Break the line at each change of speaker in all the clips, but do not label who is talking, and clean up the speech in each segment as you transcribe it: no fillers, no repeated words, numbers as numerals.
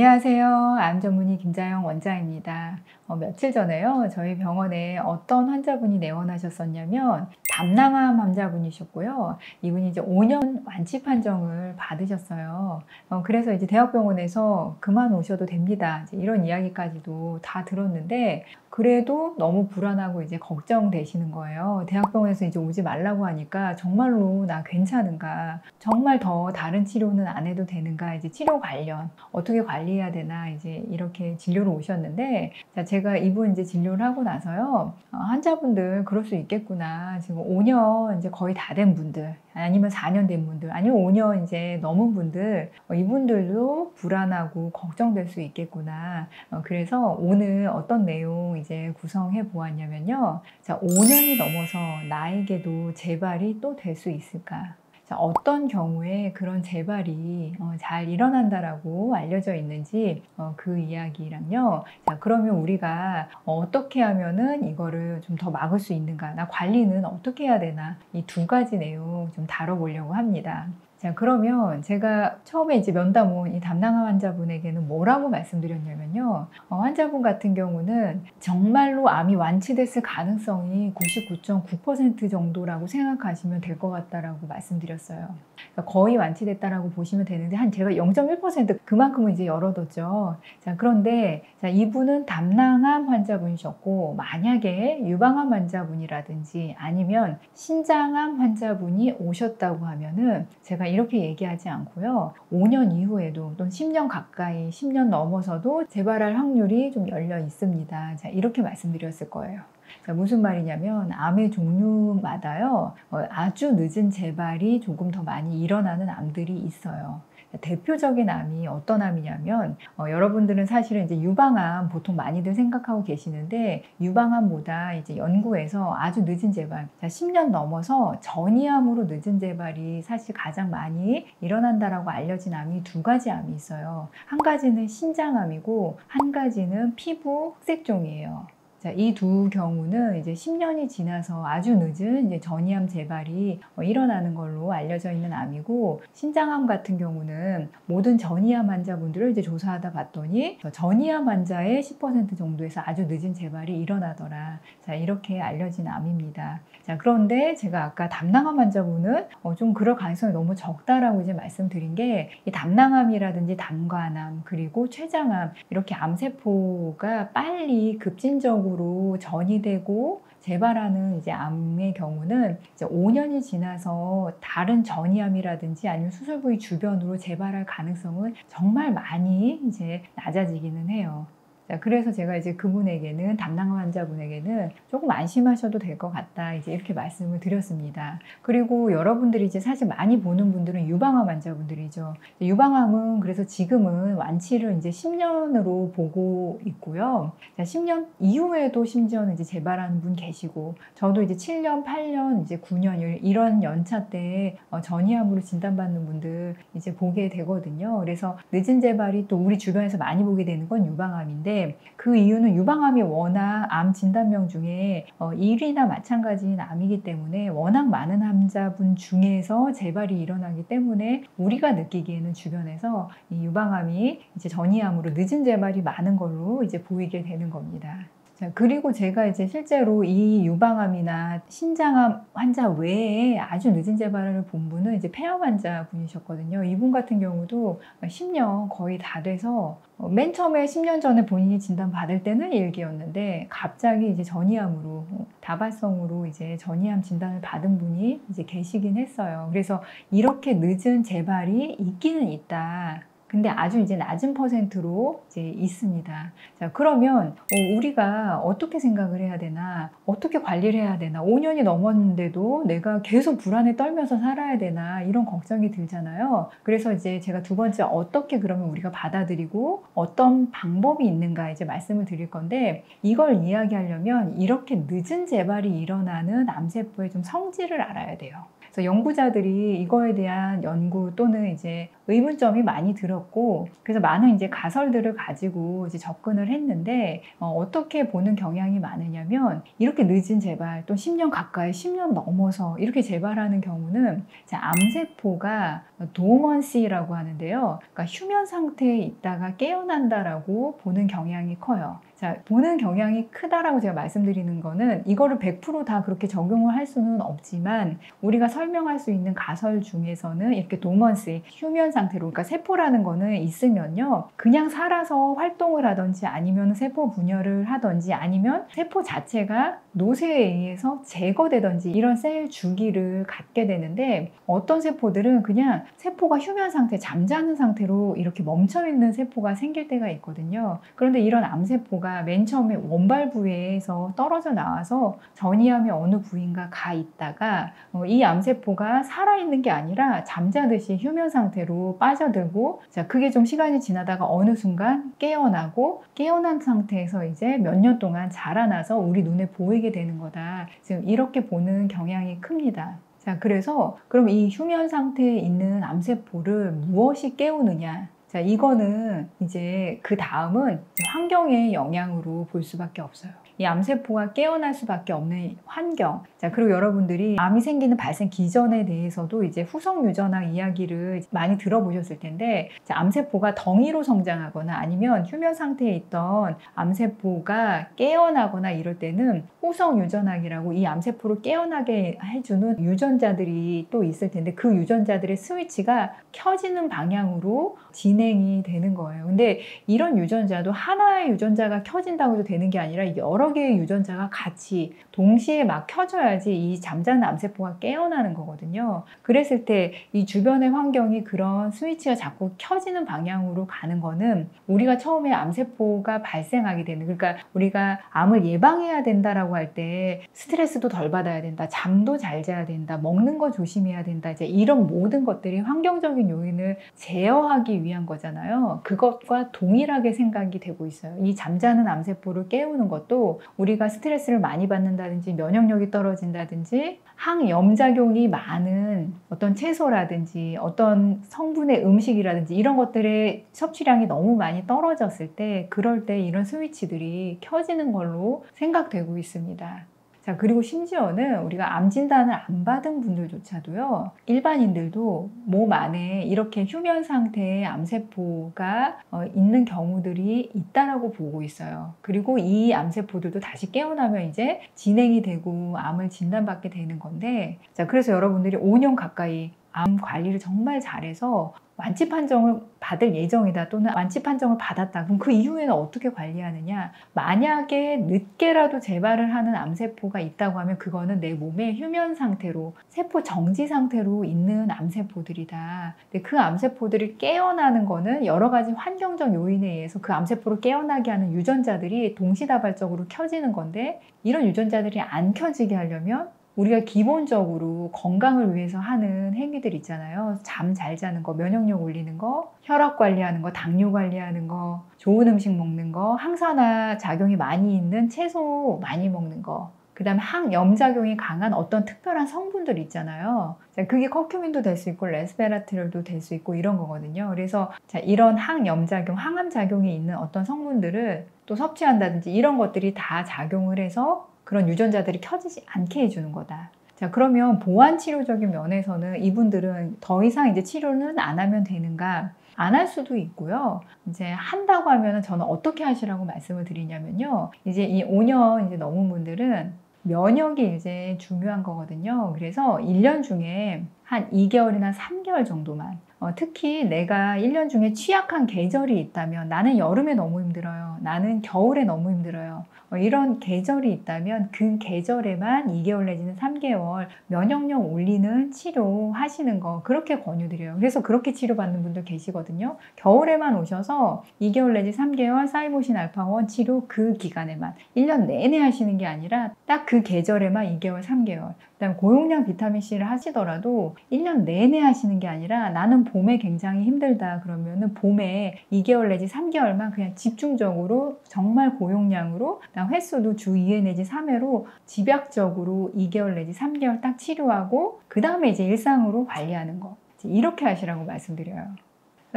안녕하세요. 암 전문의 김자영 원장입니다. 며칠 전에요. 저희 병원에 어떤 환자분이 내원하셨었냐면 담낭암 환자분이셨고요. 이분이 이제 5년 완치 판정을 받으셨어요. 그래서 이제 대학병원에서 그만 오셔도 됩니다. 이제 이런 이야기까지도 다 들었는데 그래도 너무 불안하고 이제 걱정되시는 거예요. 대학병원에서 이제 오지 말라고 하니까 정말로 나 괜찮은가? 정말 더 다른 치료는 안 해도 되는가? 이제 치료 관련 어떻게 관리해야 되나 이제 이렇게 진료를 오셨는데 자, 제가 이분 이제 진료를 하고 나서요. 환자분들 그럴 수 있겠구나. 지금 5년 이제 거의 다 된 분들 아니면 4년 된 분들 아니면 5년 이제 넘은 분들 이분들도 불안하고 걱정될 수 있겠구나. 그래서 오늘 어떤 내용 이제 구성해 보았냐면요. 자, 5년이 넘어서 나에게도 재발이 또 될 수 있을까? 자, 어떤 경우에 그런 재발이 잘 일어난다라고 알려져 있는지 그 이야기랑요. 자, 그러면 우리가 어떻게 하면은 이거를 좀 더 막을 수 있는가? 나 관리는 어떻게 해야 되나? 이 두 가지 내용 좀 다뤄보려고 합니다. 자, 그러면 제가 처음에 이제 면담 온 이 담낭암 환자분에게는 뭐라고 말씀드렸냐면요. 환자분 같은 경우는 정말로 암이 완치됐을 가능성이 99.9% 정도라고 생각하시면 될 것 같다라고 말씀드렸어요. 그러니까 거의 완치됐다라고 보시면 되는데 한 제가 0.1% 그만큼은 이제 열어뒀죠. 자, 그런데 자, 이분은 담낭암 환자분이셨고 만약에 유방암 환자분이라든지 아니면 신장암 환자분이 오셨다고 하면은 제가 이렇게 얘기하지 않고요. 5년 이후에도 또는 10년 가까이 10년 넘어서도 재발할 확률이 좀 열려 있습니다. 자, 이렇게 말씀드렸을 거예요. 자, 무슨 말이냐면 암의 종류마다요. 아주 늦은 재발이 조금 더 많이 일어나는 암들이 있어요. 대표적인 암이 어떤 암이냐면 여러분들은 사실은 이제 유방암 보통 많이들 생각하고 계시는데 유방암보다 이제 연구에서 아주 늦은 재발, 10년 넘어서 전이암으로 늦은 재발이 사실 가장 많이 일어난다라고 알려진 암이 두 가지 암이 있어요. 한 가지는 신장암이고 한 가지는 피부 흑색종이에요. 자, 이 두 경우는 이제 10년이 지나서 아주 늦은 이제 전이암 재발이 일어나는 걸로 알려져 있는 암이고 신장암 같은 경우는 모든 전이암 환자분들을 이제 조사하다 봤더니 전이암 환자의 10% 정도에서 아주 늦은 재발이 일어나더라. 자, 이렇게 알려진 암입니다. 자, 그런데 제가 아까 담낭암 환자분은 좀 그럴 가능성이 너무 적다라고 이제 말씀드린 게 이 담낭암이라든지 담관암 그리고 췌장암 이렇게 암세포가 빨리 급진적으로 전이되고 재발하는 이제 암의 경우는 이제 5년이 지나서 다른 전이암이라든지 아니면 수술 부위 주변으로 재발할 가능성은 정말 많이 이제 낮아지기는 해요. 자, 그래서 제가 이제 그분에게는 담낭암 환자분에게는 조금 안심하셔도 될 것 같다 이제 이렇게 말씀을 드렸습니다. 그리고 여러분들이 이제 사실 많이 보는 분들은 유방암 환자분들이죠. 유방암은 그래서 지금은 완치를 이제 10년으로 보고 있고요. 자, 10년 이후에도 심지어는 이제 재발하는 분 계시고 저도 이제 7년, 8년, 이제 9년 이런 연차 때 전이암으로 진단받는 분들 이제 보게 되거든요. 그래서 늦은 재발이 또 우리 주변에서 많이 보게 되는 건 유방암인데 그 이유는 유방암이 워낙 암 진단명 중에 1위나 마찬가지인 암이기 때문에 워낙 많은 환자분 중에서 재발이 일어나기 때문에 우리가 느끼기에는 주변에서 이 유방암이 이제 전이암으로 늦은 재발이 많은 걸로 이제 보이게 되는 겁니다. 자, 그리고 제가 이제 실제로 이 유방암이나 신장암 환자 외에 아주 늦은 재발을 본 분은 이제 폐암 환자 분이셨거든요. 이분 같은 경우도 10년 거의 다 돼서 맨 처음에 10년 전에 본인이 진단 받을 때는 1기였는데 갑자기 이제 전이암으로 다발성으로 이제 전이암 진단을 받은 분이 이제 계시긴 했어요. 그래서 이렇게 늦은 재발이 있기는 있다. 근데 아주 이제 낮은 퍼센트로 이제 있습니다. 자, 그러면 우리가 어떻게 생각을 해야 되나? 어떻게 관리를 해야 되나? 5년이 넘었는데도 내가 계속 불안에 떨면서 살아야 되나? 이런 걱정이 들잖아요. 그래서 이제 제가 두 번째 어떻게 그러면 우리가 받아들이고 어떤 방법이 있는가 이제 말씀을 드릴 건데 이걸 이야기하려면 이렇게 늦은 재발이 일어나는 암세포의 좀 성질을 알아야 돼요. 그래서 연구자들이 이거에 대한 연구 또는 이제 의문점이 많이 들었고, 그래서 많은 이제 가설들을 가지고 이제 접근을 했는데, 어떻게 보는 경향이 많으냐면, 이렇게 늦은 재발, 또 10년 가까이 10년 넘어서 이렇게 재발하는 경우는 암세포가 도먼시라고 하는데요. 그러니까 휴면 상태에 있다가 깨어난다라고 보는 경향이 커요. 자, 보는 경향이 크다라고 제가 말씀드리는 거는 이거를 100% 그렇게 적용을 할 수는 없지만, 우리가 설명할 수 있는 가설 중에서는 이렇게 도먼시, 휴면 상태로, 그러니까 세포라는 거는 있으면요, 그냥 살아서 활동을 하든지 아니면 세포 분열을 하든지 아니면 세포 자체가 노쇠에 의해서 제거되든지 이런 셀 주기를 갖게 되는데, 어떤 세포들은 그냥 세포가 휴면 상태, 잠자는 상태로 이렇게 멈춰 있는 세포가 생길 때가 있거든요. 그런데 이런 암세포가 맨 처음에 원발 부위에서 떨어져 나와서 전이암의 어느 부위인가 가 있다가 이 암세포가 살아있는 게 아니라 잠자듯이 휴면 상태로 빠져들고, 자, 그게 좀 시간이 지나다가 어느 순간 깨어나고, 깨어난 상태에서 이제 몇 년 동안 자라나서 우리 눈에 보이게 되는 거다. 지금 이렇게 보는 경향이 큽니다. 자, 그래서 그럼 이 휴면 상태에 있는 암세포를 무엇이 깨우느냐? 자, 이거는 이제 그 다음은 환경의 영향으로 볼 수밖에 없어요. 이 암세포가 깨어날 수밖에 없는 환경. 자, 그리고 여러분들이 암이 생기는 발생 기전에 대해서도 이제 후성 유전학 이야기를 많이 들어보셨을 텐데, 자, 암세포가 덩이로 성장하거나 아니면 휴면 상태에 있던 암세포가 깨어나거나 이럴 때는 후성 유전학이라고 이 암세포를 깨어나게 해주는 유전자들이 또 있을 텐데, 그 유전자들의 스위치가 켜지는 방향으로 진행이 되는 거예요. 근데 이런 유전자도 하나의 유전자가 켜진다고 해도 되는 게 아니라 여러 개의 유전자가 같이 동시에 막 켜져야지 이 잠자는 암세포가 깨어나는 거거든요. 그랬을 때 이 주변의 환경이 그런 스위치가 자꾸 켜지는 방향으로 가는 거는 우리가 처음에 암세포가 발생하게 되는, 그러니까 우리가 암을 예방해야 된다라고 할 때 스트레스도 덜 받아야 된다, 잠도 잘 자야 된다, 먹는 거 조심해야 된다, 이제 이런 모든 것들이 환경적인 요인을 제어하기 위한 거잖아요. 그것과 동일하게 생각이 되고 있어요. 이 잠자는 암세포를 깨우는 것도 우리가 스트레스를 많이 받는다든지 면역력이 떨어진다든지 항염작용이 많은 어떤 채소라든지 어떤 성분의 음식이라든지 이런 것들의 섭취량이 너무 많이 떨어졌을 때, 그럴 때 이런 스위치들이 켜지는 걸로 생각되고 있습니다. 자, 그리고 심지어는 우리가 암 진단을 안 받은 분들조차도요, 일반인들도 몸 안에 이렇게 휴면 상태의 암세포가 있는 경우들이 있다라고 보고 있어요. 그리고 이 암세포들도 다시 깨어나면 이제 진행이 되고 암을 진단받게 되는 건데, 자, 그래서 여러분들이 5년 가까이 암 관리를 정말 잘해서 완치 판정을 받을 예정이다, 또는 완치 판정을 받았다. 그럼 그 이후에는 어떻게 관리하느냐? 만약에 늦게라도 재발을 하는 암세포가 있다고 하면 그거는 내 몸의 휴면 상태로, 세포 정지 상태로 있는 암세포들이다. 근데 그 암세포들이 깨어나는 거는 여러 가지 환경적 요인에 의해서 그 암세포를 깨어나게 하는 유전자들이 동시다발적으로 켜지는 건데, 이런 유전자들이 안 켜지게 하려면 우리가 기본적으로 건강을 위해서 하는 행위들 있잖아요. 잠 잘 자는 거, 면역력 올리는 거, 혈압 관리하는 거, 당뇨 관리하는 거, 좋은 음식 먹는 거, 항산화 작용이 많이 있는 채소 많이 먹는 거, 그 다음에 항염작용이 강한 어떤 특별한 성분들 있잖아요. 그게 커큐민도 될 수 있고 레스베라트롤도 될 수 있고 이런 거거든요. 그래서 이런 항염작용, 항암작용이 있는 어떤 성분들을 또 섭취한다든지 이런 것들이 다 작용을 해서 그런 유전자들이 켜지지 않게 해주는 거다. 자, 그러면 보완 치료적인 면에서는 이분들은 더 이상 이제 치료는 안 하면 되는가? 안 할 수도 있고요. 이제 한다고 하면 저는 어떻게 하시라고 말씀을 드리냐면요. 이제 이 5년 이제 넘은 분들은 면역이 이제 중요한 거거든요. 그래서 1년 중에 한 2개월이나 3개월 정도만, 특히 내가 1년 중에 취약한 계절이 있다면, 나는 여름에 너무 힘들어요, 나는 겨울에 너무 힘들어요, 이런 계절이 있다면 그 계절에만 2개월 내지는 3개월 면역력 올리는 치료 하시는 거, 그렇게 권유드려요. 그래서 그렇게 치료받는 분들 계시거든요. 겨울에만 오셔서 2개월 내지 3개월 사이보신 알파1 치료, 그 기간에만, 1년 내내 하시는 게 아니라 딱 그 계절에만 2개월, 3개월. 그다음 고용량 비타민C를 하시더라도 1년 내내 하시는 게 아니라, 나는 봄에 굉장히 힘들다 그러면은 봄에 2개월 내지 3개월만 그냥 집중적으로 정말 고용량으로, 횟수도 주 2회 내지 3회로 집약적으로 2개월 내지 3개월 딱 치료하고 그 다음에 이제 일상으로 관리하는 거. 이렇게 하시라고 말씀드려요.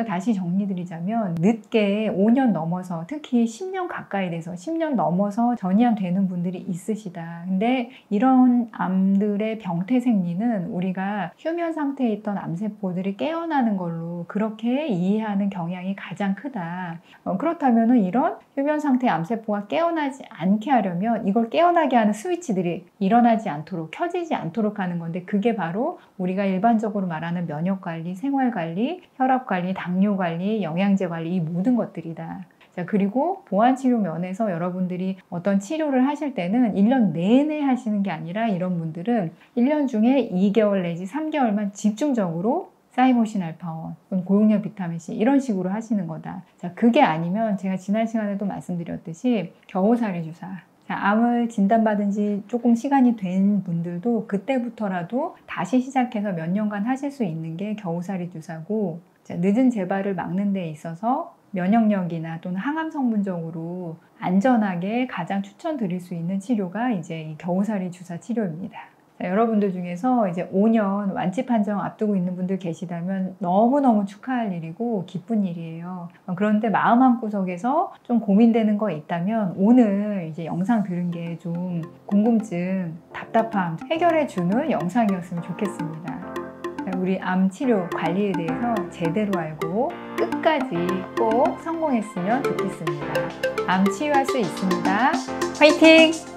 다시 정리드리자면 늦게 5년 넘어서 특히 10년 가까이 돼서 10년 넘어서 전이암 되는 분들이 있으시다. 근데 이런 암들의 병태 생리는 우리가 휴면 상태에 있던 암세포들이 깨어나는 걸로 그렇게 이해하는 경향이 가장 크다. 그렇다면 이런 휴면 상태의 암세포가 깨어나지 않게 하려면 이걸 깨어나게 하는 스위치들이 일어나지 않도록 켜지지 않도록 하는 건데 그게 바로 우리가 일반적으로 말하는 면역관리, 생활관리, 혈압관리, 당뇨관리, 영양제관리 이 모든 것들이다. 자, 그리고 보완치료 면에서 여러분들이 어떤 치료를 하실 때는 1년 내내 하시는 게 아니라 이런 분들은 1년 중에 2개월 내지 3개월만 집중적으로 사이모신 알파원, 고용량 비타민C 이런 식으로 하시는 거다. 자, 그게 아니면 제가 지난 시간에도 말씀드렸듯이 겨우살이 주사. 자, 암을 진단받은 지 조금 시간이 된 분들도 그때부터라도 다시 시작해서 몇 년간 하실 수 있는 게 겨우살이 주사고, 자, 늦은 재발을 막는 데 있어서 면역력이나 또는 항암 성분적으로 안전하게 가장 추천드릴 수 있는 치료가 이제 이 겨우살이 주사 치료입니다. 자, 여러분들 중에서 이제 5년 완치 판정 앞두고 있는 분들 계시다면 너무너무 축하할 일이고 기쁜 일이에요. 그런데 마음 한구석에서 좀 고민되는 거 있다면 오늘 이제 영상 들은 게 좀 궁금증, 답답함 해결해 주는 영상이었으면 좋겠습니다. 우리 암 치료 관리에 대해서 제대로 알고 끝까지 꼭 성공했으면 좋겠습니다. 암 치유할 수 있습니다. 화이팅!